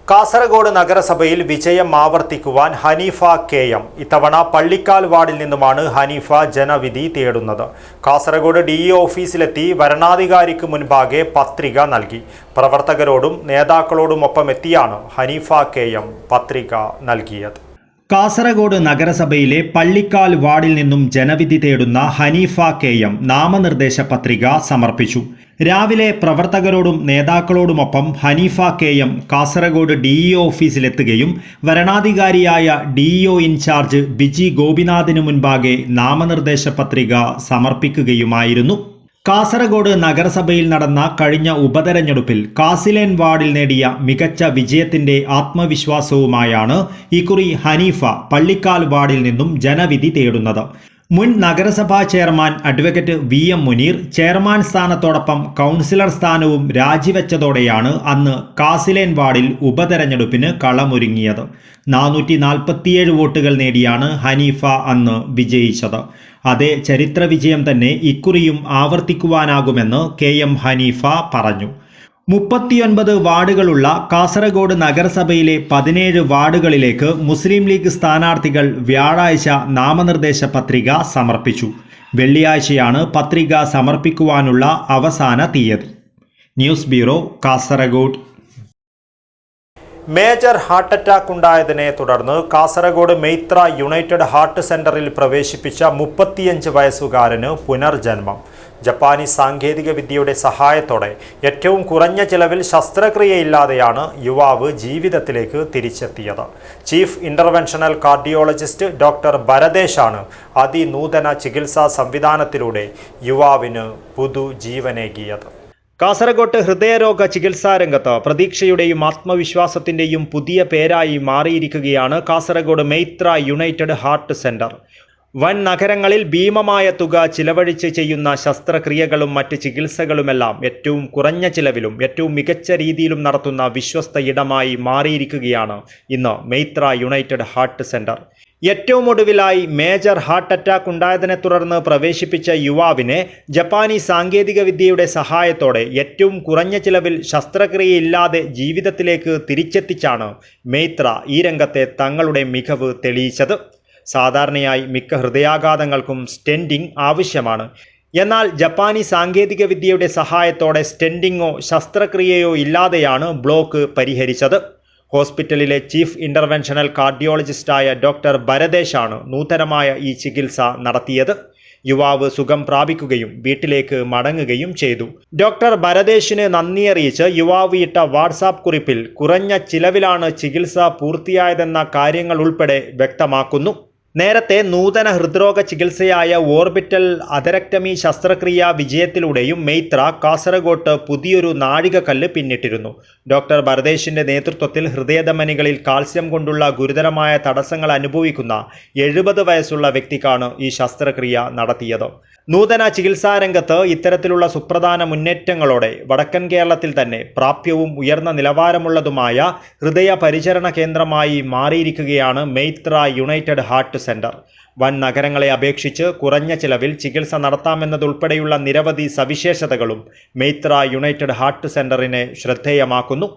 കാസർഗോഡ് നഗരസഭയിൽ വിജയം ആവർത്തിക്കുവാൻ ഹനീഫ KM. ഇത്തവണ പള്ളിക്കാൽ വാർഡിൽ നിന്നുമാണ് ഹനീഫ ജനവിധി തേടുന്നത്. കാസർഗോഡ് DE ഓഫീസിലെത്തി വരണാധികാരിക്ക് മുൻപാകെ പത്രിക നൽകി. പ്രവർത്തകരോടും നേതാക്കളോടുമൊപ്പം എത്തിയാണ് ഹനീഫ KM പത്രിക നൽകിയത്. കാസർഗോഡ് നഗരസഭയിലെ പള്ളിക്കാൽ വാർഡിൽ നിന്നും ജനവിധി തേടുന്ന ഹനീഫ KM നാമനിർദ്ദേശ പത്രിക സമർപ്പിച്ചു. രാവിലെ പ്രവർത്തകരോടും നേതാക്കളോടുമൊപ്പം ഹനീഫ KM കാസർഗോഡ് DE ഓഫീസിലെത്തുകയും വരണാധികാരിയായ DEO ഇൻചാർജ് ബിജി ഗോപിനാഥിനു മുൻപാകെ നാമനിർദ്ദേശ പത്രിക സമർപ്പിക്കുകയുമായിരുന്നു. കാസർഗോഡ് നഗരസഭയിൽ നടന്ന കഴിഞ്ഞ ഉപതെരഞ്ഞെടുപ്പിൽ കാസിലേൻ വാർഡിൽ നേടിയ മികച്ച വിജയത്തിന്റെ ആത്മവിശ്വാസവുമായാണ് ഇക്കുറി ഹനീഫ പള്ളിക്കാൽ വാർഡിൽ നിന്നും ജനവിധി തേടുന്നത്. മുൻ നഗരസഭാ chairman advocate VM Muneer chairman സ്ഥാനത്തോടൊപ്പം കൗൺസിലർ സ്ഥാനവും രാജിവെച്ചതോടെയാണ് അന്ന് കാസിലേൻ വാർഡിൽ ഉപതെരഞ്ഞെടുപ്പിന് കളമൊരുങ്ങിയത്. 447 വോട്ടുകൾ നേടിയാണ് ഹനീഫ അന്ന് വിജയിച്ചത്. അതേ ചരിത്ര വിജയം തന്നെ ഇക്കുറിയും ആവർത്തിക്കുവാനാകുമെന്ന് KM ഹനീഫ പറഞ്ഞു. 39 വാർഡുകളുള്ള കാസർഗോഡ് നഗരസഭയിലെ 17 വാർഡുകളിലേക്ക് മുസ്ലിം ലീഗ് സ്ഥാനാർത്ഥികൾ വ്യാഴാഴ്ച നാമനിർദ്ദേശ പത്രിക സമർപ്പിച്ചു. വെള്ളിയാഴ്ചയാണ് പത്രിക സമർപ്പിക്കുവാനുള്ള അവസാന തീയതി. News bureau, Kasaragod. Major heart attack ഉണ്ടായതിനെ തുടർന്ന് കാസർഗോഡ് മെയ്ത്ര യുണൈറ്റഡ് ഹാർട്ട് സെന്ററിൽ പ്രവേശിപ്പിച്ച 35 വയസ്സുകാരന് പുനർജന്മം. ജപ്പാനീസ് സാങ്കേതിക വിദ്യയുടെ സഹായത്തോടെ ഏറ്റവും കുറഞ്ഞ ചിലവിൽ ശസ്ത്രക്രിയയില്ലാതെയാണ് യുവാവ് ജീവിതത്തിലേക്ക് തിരിച്ചെത്തിയത്. ചീഫ് ഇന്റർവെൻഷണൽ കാർഡിയോളജിസ്റ്റ് ഡോക്ടർ ഭരതേഷാണ് അതിനൂതന ചികിത്സാ സംവിധാനത്തിലൂടെ യുവാവിന് പുതുജീവനേകിയത്. കാസർഗോഡ് ഹൃദയരോഗ ചികിത്സാ രംഗത്ത് പ്രതീക്ഷയുടെയും ആത്മവിശ്വാസത്തിൻ്റെയും പുതിയ പേരായി മാറിയിരിക്കുകയാണ് Kasaragod Meitra United heart centre. വൻ നഗരങ്ങളിൽ ഭീമമായ തുക ചിലവഴിച്ച് ചെയ്യുന്ന ശസ്ത്രക്രിയകളും മറ്റ് ചികിത്സകളുമെല്ലാം ഏറ്റവും കുറഞ്ഞ ചിലവിലും ഏറ്റവും മികച്ച രീതിയിലും നടത്തുന്ന വിശ്വസ്ത ഇടമായി മാറിയിരിക്കുകയാണ് ഇന്ന് മെയ്ത്ര യുണൈറ്റഡ് ഹാർട്ട് സെന്റർ. ഏറ്റവും ഒടുവിലായി മേജർ ഹാർട്ട് അറ്റാക്ക് ഉണ്ടായതിനെ തുടർന്ന് പ്രവേശിപ്പിച്ച യുവാവിനെ ജപ്പാനീസ് സാങ്കേതിക വിദ്യയുടെ സഹായത്തോടെ ഏറ്റവും കുറഞ്ഞ ചിലവിൽ ശസ്ത്രക്രിയയില്ലാതെ ജീവിതത്തിലേക്ക് തിരിച്ചെത്തിച്ചാണ് മെയ്ത്ര ഈ രംഗത്തെ തങ്ങളുടെ മികവ് തെളിയിച്ചത്. സാധാരണയായി മിക്ക ഹൃദയാഘാതങ്ങൾക്കും സ്റ്റെൻഡിംഗ് ആവശ്യമാണ്. എന്നാൽ ജപ്പാനീസ് സാങ്കേതിക വിദ്യയുടെ സഹായത്തോടെ സ്റ്റെൻഡിങ്ങോ ശസ്ത്രക്രിയയോ ഇല്ലാതെയാണ് ബ്ലോക്ക് പരിഹരിച്ചത്. ഹോസ്പിറ്റലിലെ ചീഫ് ഇന്റർവെൻഷണൽ കാർഡിയോളജിസ്റ്റായ ഡോക്ടർ ഭരതേഷാണ് നൂതനമായ ഈ ചികിത്സ നടത്തിയത്. യുവാവ് സുഖം പ്രാപിക്കുകയും വീട്ടിലേക്ക് മടങ്ങുകയും ചെയ്തു. ഡോക്ടർ ഭരതേഷിന് നന്ദി അറിയിച്ച് യുവാവ് ഇട്ട വാട്സാപ്പ് കുറിപ്പിൽ കുറഞ്ഞ ചിലവിലാണ് ചികിത്സ പൂർത്തിയായതെന്ന കാര്യങ്ങൾ ഉൾപ്പെടെ വ്യക്തമാക്കുന്നു. നേരത്തെ നൂതന ഹൃദ്രോഗ ചികിത്സയായ ഓർബിറ്റൽ അഥരക്ടമി ശസ്ത്രക്രിയ വിജയത്തിലൂടെയും മെയ്ത്ര കാസർഗോഡ് പുതിയൊരു നാഴികക്കല്ല് പിന്നിട്ടിരുന്നു. ഡോക്ടർ ഭരതേഷിന്റെ നേതൃത്വത്തിൽ ഹൃദയധമനികളിൽ കാൽസ്യം കൊണ്ടുള്ള ഗുരുതരമായ തടസ്സങ്ങൾ അനുഭവിക്കുന്ന 70 വയസ്സുള്ള വ്യക്തിക്കാണ് ഈ ശസ്ത്രക്രിയ നടത്തിയത്. നൂതന ചികിത്സാ രംഗത്ത് ഇത്തരത്തിലുള്ള സുപ്രധാന മുന്നേറ്റങ്ങളോടെ വടക്കൻ കേരളത്തിൽ തന്നെ പ്രാപ്യവും ഉയർന്ന നിലവാരമുള്ളതുമായ ഹൃദയ പരിചരണ കേന്ദ്രമായി മാറിയിരിക്കുകയാണ് മെയ്ത്ര യുണൈറ്റഡ് ഹാർട്ട് സെന്റർ. വൻ നഗരങ്ങളെ അപേക്ഷിച്ച് കുറഞ്ഞ ചിലവിൽ ചികിത്സ നടത്താമെന്നതുൾപ്പെടെയുള്ള നിരവധി സവിശേഷതകളും മെയ്ത്ര യുണൈറ്റഡ് ഹാർട്ട് സെന്ററിനെ ശ്രദ്ധേയമാക്കുന്നു.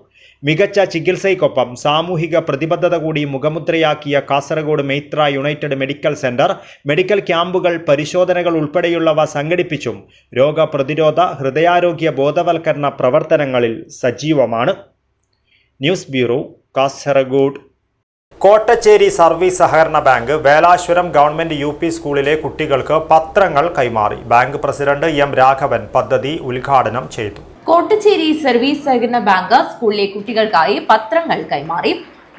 മികച്ച ചികിത്സയ്ക്കൊപ്പം സാമൂഹിക പ്രതിബദ്ധത കൂടി മുഖമുദ്രയാക്കിയ Kasaragod Meitra united medical centre medical ക്യാമ്പുകൾ, പരിശോധനകൾ ഉൾപ്പെടെയുള്ളവ സംഘടിപ്പിച്ചും രോഗപ്രതിരോധ ഹൃദയാരോഗ്യ ബോധവൽക്കരണ പ്രവർത്തനങ്ങളിൽ സജീവമാണ്. News bureau, Kasaragod. Kottacheri service സഹകരണ ബാങ്ക് വേലാശ്വരം ഗവൺമെന്റ് UP സ്കൂളിലെ കുട്ടികൾക്ക് പത്രങ്ങൾ കൈമാറി. Bank president M. രാഘവൻ പദ്ധതി ഉദ്ഘാടനം ചെയ്തു. കോട്ടച്ചേരി സർവീസ് സഹകരണ ബാങ്ക് സ്കൂളിലെ കുട്ടികൾക്കായി പത്രങ്ങൾ കൈമാറി.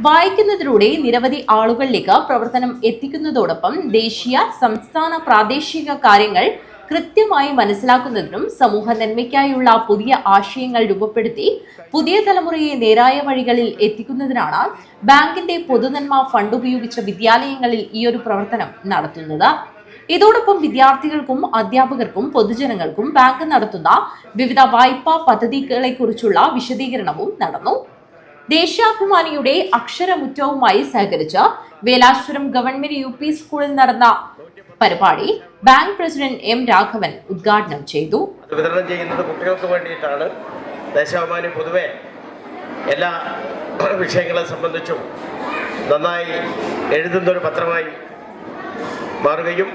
വായിക്കുന്നതിലൂടെ നിരവധി ആളുകളിലേക്ക് പ്രവർത്തനം എത്തിക്കുന്നതോടൊപ്പം ദേശീയ, സംസ്ഥാന, പ്രാദേശിക കാര്യങ്ങൾ കൃത്യമായി മനസ്സിലാക്കുന്നതിനും സമൂഹ നന്മയ്ക്കായുള്ള പുതിയ ആശയങ്ങൾ രൂപപ്പെടുത്തി പുതിയ തലമുറയെ നേരായ വഴികളിൽ എത്തിക്കുന്നതിനാണ് ബാങ്കിന്റെ പൊതുനന്മ ഫണ്ട് ഉപയോഗിച്ച വിദ്യാലയങ്ങളിൽ ഈ ഒരു പ്രവർത്തനം നടത്തുന്നത്. ഇതോടൊപ്പം വിദ്യാർത്ഥികൾക്കും അധ്യാപകർക്കും പൊതുജനങ്ങൾക്കും ബാങ്ക് നടത്തുന്ന വിവിധ വായ്പാ പദ്ധതികളെ കുറിച്ചുള്ള വിശദീകരണവും നടന്നു. ദേശാഭിമാനിയുടെ അക്ഷരമുറ്റവുമായി സഹകരിച്ച് വേലാശ്വരം ഗവൺമെന്റ് UP സ്കൂളിൽ നടന്ന പരിപാടി ബാങ്ക് പ്രസിഡന്റ് M. രാഘവൻ ഉദ്ഘാടനം ചെയ്തു. വിതരണം ചെയ്യുന്നത് കുട്ടികൾക്ക് വേണ്ടിയിട്ടാണ്. ദേശാഭിമാനി പൊതുവെ എല്ലാ വിഷയങ്ങളെ സംബന്ധിച്ചും നന്നായി എഴുതുന്ന ഒരു പത്രമായി മാറുകയും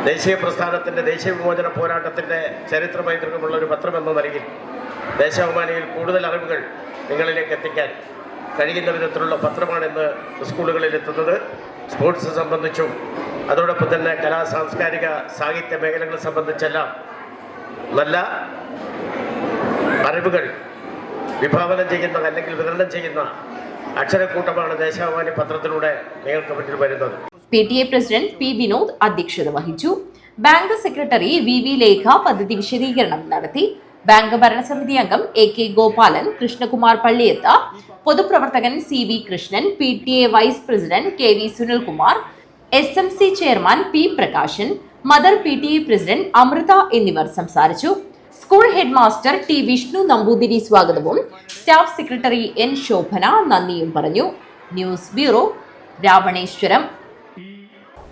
ദേശീയ പ്രസ്ഥാനത്തിൻ്റെ, ദേശീയ വിമോചന പോരാട്ടത്തിൻ്റെ ചരിത്ര പൈതൃകമുള്ള ഒരു പത്രം എന്ന നിലയിൽ ദേശാഭിമാനിയിൽ കൂടുതൽ അറിവുകൾ നിങ്ങളിലേക്ക് എത്തിക്കാൻ കഴിയുന്ന വിധത്തിലുള്ള പത്രമാണിന്ന് സ്കൂളുകളിൽ എത്തുന്നത്. സ്പോർട്സ് സംബന്ധിച്ചും അതോടൊപ്പം തന്നെ കലാ, സാംസ്കാരിക, സാഹിത്യ മേഖലകളെ സംബന്ധിച്ചെല്ലാം നല്ല അറിവുകൾ വിഭാവനം ചെയ്യുന്ന അല്ലെങ്കിൽ വിതരണം ചെയ്യുന്ന അക്ഷരക്കൂട്ടമാണ് ദേശാഭിമാനി പത്രത്തിലൂടെ നിങ്ങൾക്ക് മുന്നിൽ വരുന്നത്. PTA president P. വിനോദ് അധ്യക്ഷത വഹിച്ചു. ബാങ്ക് സെക്രട്ടറി VV ലേഖ പദ്ധതി വിശദീകരണം നടത്തി. ബാങ്ക് ഭരണസമിതി അംഗം AK ഗോപാലൻ, കൃഷ്ണകുമാർ പള്ളിയത്ത്, പൊതുപ്രവർത്തകൻ CV Krishnan, PTA vice president KV Sunilkumar, SMC chairman P. Prakashan, mother PTA president Amritha എന്നിവർ സംസാരിച്ചു. School head master T. Vishnu Namboothiri സ്വാഗതവും സ്റ്റാഫ് സെക്രട്ടറി N. ശോഭന നന്ദിയും പറഞ്ഞു. News bureau, Ravaneswaram.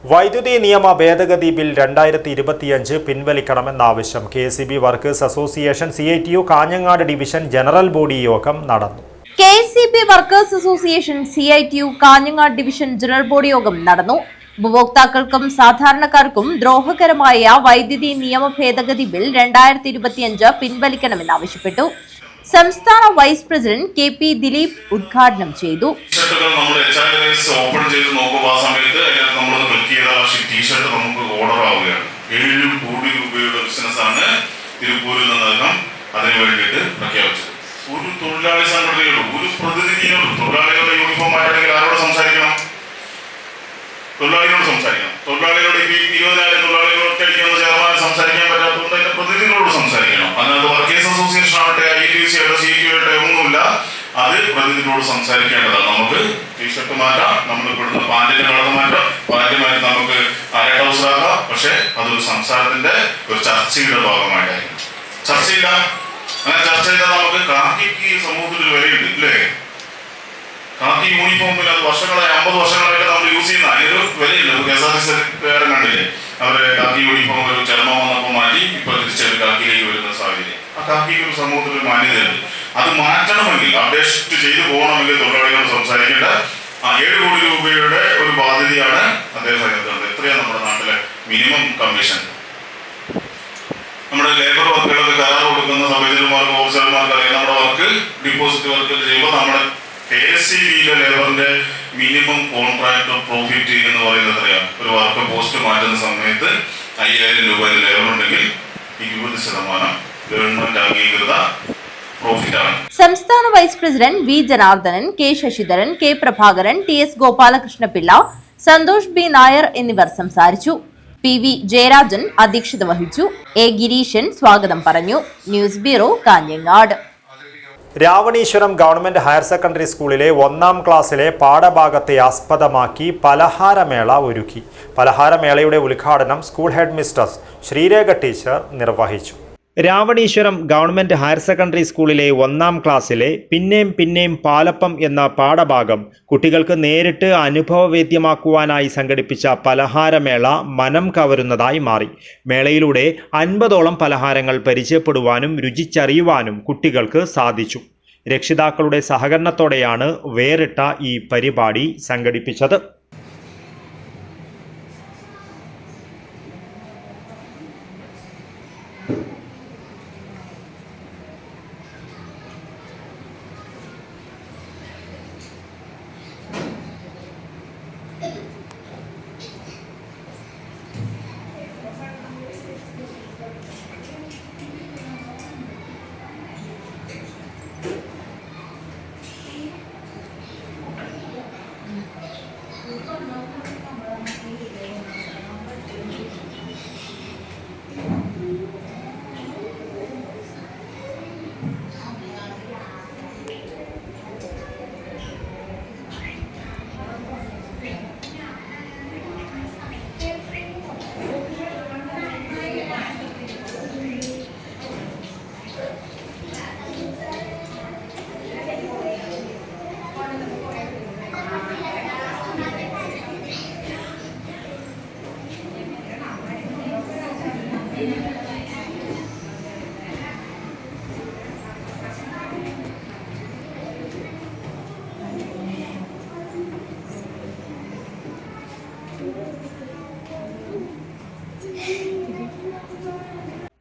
വൈദ്യുതി നിയമ ഭേദഗതി ബിൽ 2025 പിൻവലിക്കണമെന്ന ആവശ്യം KSEB workers association CITU Kanhangad division general body യോഗം നടന്നു. KSEB workers association CITU Kanhangad division general body യോഗം നടന്നു. ഉപഭോക്താക്കൾക്കും സാധാരണക്കാർക്കും ദ്രോഹകരമായ വൈദ്യുതി നിയമ ഭേദഗതി ബിൽ 2025 പിൻവലിക്കണമെന്നാവശ്യപ്പെട്ടു. സംസ്ഥാന വൈസ് പ്രസിഡന്റ് KP ദിലീപ് ഉദ്ഘാടനം ചെയ്തു. ഓപ്പൺ ചെയ്ത് നോക്കുമ്പോൾ ആ സമയത്ത് നമ്മൾ ക്ലിക്ക് ചെയ്ത ടീഷർട്ട് നമുക്ക് ഓർഡർ ആവുകയാണ്. 7 കോടി രൂപയുടെ ബിസിനസ്സാണ് തിരുപ്പൂരിൽ നിന്നകം അതിനു വേണ്ടിയിട്ട് പ്രഖ്യാപിച്ചത്. ഒരു തൊഴിലാളി സംഘടനയുള്ളൂ, ഒരു പ്രതിനിധിയുള്ളൂ. തൊഴിലാളികളുടെ യൂണിഫോം ആയിട്ടുണ്ടെങ്കിൽ ആരോട് സംസാരിക്കണം? തൊഴിലാളികളോട് സംസാരിക്കണം. തൊഴിലാളികളുടെ 20,000 തൊഴിലാളികളൊക്കെ ചെയർമാൻ സംസാരിക്കാൻ പറ്റാത്തതുകൊണ്ട് അതിന്റെ പ്രതിനിധികളോട് സംസാരിക്കണം. അതിനകത്ത് വർക്കേഴ്സ് അസോസിയേഷൻ ആവട്ടെ, ITUC ആവട്ടെ, CTU ആവട്ടെ ഒന്നുമില്ല. അത് പ്രതിനിധികളോട് സംസാരിക്കേണ്ടതാണ്. നമുക്ക് ടീഷർട്ട് മാറ്റാം, നമ്മൾ ഇവിടുന്ന് പാന്റിന്റെ കളർ മാറ്റാം, പാന്റ് മാറ്റി നമുക്ക് അര ട്രൗസർ ആക്കാം. പക്ഷെ അതൊരു സംസാരത്തിന്റെ ഒരു ചർച്ചയുടെ ഭാഗമായിട്ടായിരിക്കും. ചർച്ചയില്ല. അങ്ങനെ ചർച്ച ചെയ്താൽ നമുക്ക് കാക്കിക്ക് സമൂഹത്തിൽ വിലയുണ്ട് ഇല്ലേ? കാക്കി യൂണിഫോമിൽ അത് വർഷങ്ങളായി 50 വർഷങ്ങളായിട്ട് നമ്മൾ യൂസ് ചെയ്യുന്ന അതിനൊരു വിലയില്ല. KSRTC കണ്ടില്ലേ, അവരെ കാക്കി യൂണിഫോം ഒരു ചർമ്മം വന്നപ്പോൾ മാറ്റി ഇപ്പോൾ തിരിച്ചൊരു കാക്കിയിലേക്ക് വരുന്ന സാഹചര്യം. ആ കാക്കിക്ക് ഒരു സമൂഹത്തിൽ ഒരു മാന്യതയുണ്ട്. അത് മാറ്റണമെങ്കിൽ, അപ്ഡേറ്റ് ചെയ്തു പോകണമെങ്കിൽ തൊഴിലാളികളോട് സംസാരിക്കേണ്ട 7 കോടി രൂപയുടെ ഒരു ബാധ്യതയാണ് അദ്ദേഹം പറയുന്നത്. എത്രയാണ് നമ്മുടെ നാട്ടിലെ മിനിമം കമ്മീഷൻ? നമ്മുടെ ലേബർ വർക്കുകളൊക്കെ കരാർ കൊടുക്കുന്ന സബേജർമാർക്ക്, ഓഫീസർമാർക്ക് അറിയാം. നമ്മുടെ വർക്ക് ഡിപ്പോസിറ്റ് വർക്ക് ചെയ്യുമ്പോൾ നമ്മുടെ KSCBയിലെ ലേബറിന്റെ മിനിമം കോൺട്രാക്ട് പ്രോഫിറ്റ് എന്ന് പറയുന്നത് അറിയാം. ഒരു വർക്ക് പോസ്റ്റ് മാറ്റുന്ന സമയത്ത് 5,000 രൂപയിൽ ലേബർ ഉണ്ടെങ്കിൽ 20% ഗവൺമെന്റ് അംഗീകൃത പ്രോഫിറ്റാണ്. സംസ്ഥാന vice president V Janardhanan, K Sasidharan, K Prabhakaran, TS Gopalakrishnapillai, Santhosh B Nair എന്നിവർ സംസാരിച്ചു. PV ജയരാജൻ അധ്യക്ഷത വഹിച്ചു. A ഗിരീശൻ സ്വാഗതം പറഞ്ഞു. News bureau, Kanhangad. Ravaneeswaram government higher secondary സ്കൂളിലെ 1ാം ക്ലാസ്സിലെ പാഠഭാഗത്തെ ആസ്പദമാക്കി പലഹാരമേള ഒരുക്കി. പലഹാരമേളയുടെ ഉദ്ഘാടനം school headmistress Sreerekha teacher നിർവഹിച്ചു. രാവണീശ്വരം ഗവൺമെന്റ് ഹയർ സെക്കൻഡറി സ്കൂളിലെ 1ാം ക്ലാസ്സിലെ പിന്നേം പിന്നേം പാലപ്പം എന്ന പാഠഭാഗം കുട്ടികൾക്ക് നേരിട്ട് അനുഭവവേദ്യമാക്കുവാനായി സംഘടിപ്പിച്ച പലഹാരമേള മനം കവരുന്നതായി മാറി. മേളയിലൂടെ 50ഓളം പലഹാരങ്ങൾ പരിചയപ്പെടുവാനും രുചിച്ചറിയുവാനും കുട്ടികൾക്ക് സാധിച്ചു. രക്ഷിതാക്കളുടെ സഹകരണത്തോടെയാണ് വേറിട്ട ഈ പരിപാടി സംഘടിപ്പിച്ചത്.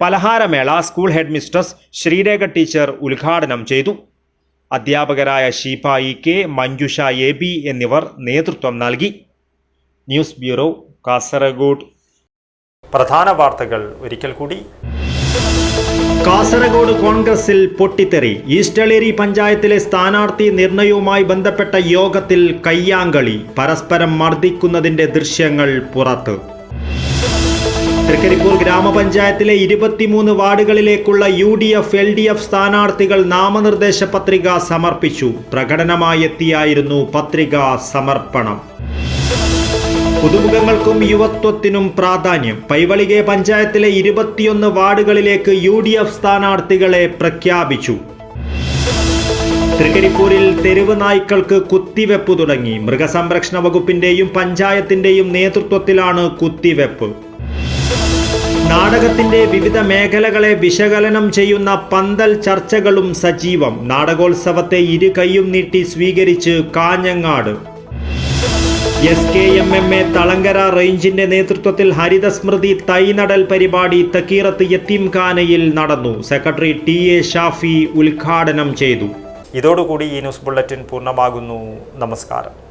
പലഹാരമേള school headmistress Sreerekha teacher ഉദ്ഘാടനം ചെയ്തു. അധ്യാപകരായ ഷീഫ EK, മഞ്ജുഷ AB എന്നിവർ നേതൃത്വം നൽകി. News bureau, Kasaragod. പ്രധാന വാർത്തകൾ ഒരിക്കൽ കൂടി. കാസർഗോഡ് കോൺഗ്രസിൽ പൊട്ടിത്തെറി. ഈസ്റ്റളേരി പഞ്ചായത്തിലെ സ്ഥാനാർത്ഥി നിർണയവുമായി ബന്ധപ്പെട്ട യോഗത്തിൽ കയ്യാങ്കളി. പരസ്പരം മർദ്ദിക്കുന്നതിന്റെ ദൃശ്യങ്ങൾ പുറത്ത്. തൃക്കരിപ്പൂർ ഗ്രാമപഞ്ചായത്തിലെ 23 വാർഡുകളിലേക്കുള്ള UDF LDF സ്ഥാനാർത്ഥികൾ നാമനിർദ്ദേശ പത്രിക സമർപ്പിച്ചു. പ്രകടനമായി എത്തിയായിരുന്നു പത്രികാ സമർപ്പണം. പുതുമുഖങ്ങൾക്കും യുവത്വത്തിനും പ്രാധാന്യം. പൈവളികെ പഞ്ചായത്തിലെ 21 വാർഡുകളിലേക്ക് UDF സ്ഥാനാർത്ഥികളെ പ്രഖ്യാപിച്ചു. തൃക്കരിപ്പൂരിൽ തെരുവ് നായ്ക്കൾക്ക് കുത്തിവെപ്പ് തുടങ്ങി. മൃഗസംരക്ഷണ വകുപ്പിന്റെയും പഞ്ചായത്തിന്റെയും നേതൃത്വത്തിലാണ് കുത്തിവെപ്പ്. നാടകത്തിന്റെ വിവിധ മേഖലകളെ വിശകലനം ചെയ്യുന്ന പന്തൽ ചർച്ചകളും സജീവം. നാടകോത്സവത്തെ 2 കൈയും നീട്ടി സ്വീകരിച്ച് കാഞ്ഞങ്ങാട്. SKMMA തളങ്കര റേഞ്ചിന്റെ നേതൃത്വത്തിൽ ഹരിതസ്മൃതി തൈനടൽ പരിപാടി തക്കീറത്ത് യത്തീംഖാനയിൽ നടന്നു. സെക്രട്ടറി TA ഷാഫി ഉദ്ഘാടനം ചെയ്തു. ഇതോടുകൂടി ഈ ന്യൂസ് ബുള്ളറ്റിൻ പൂർണ്ണമാകുന്നു. നമസ്കാരം.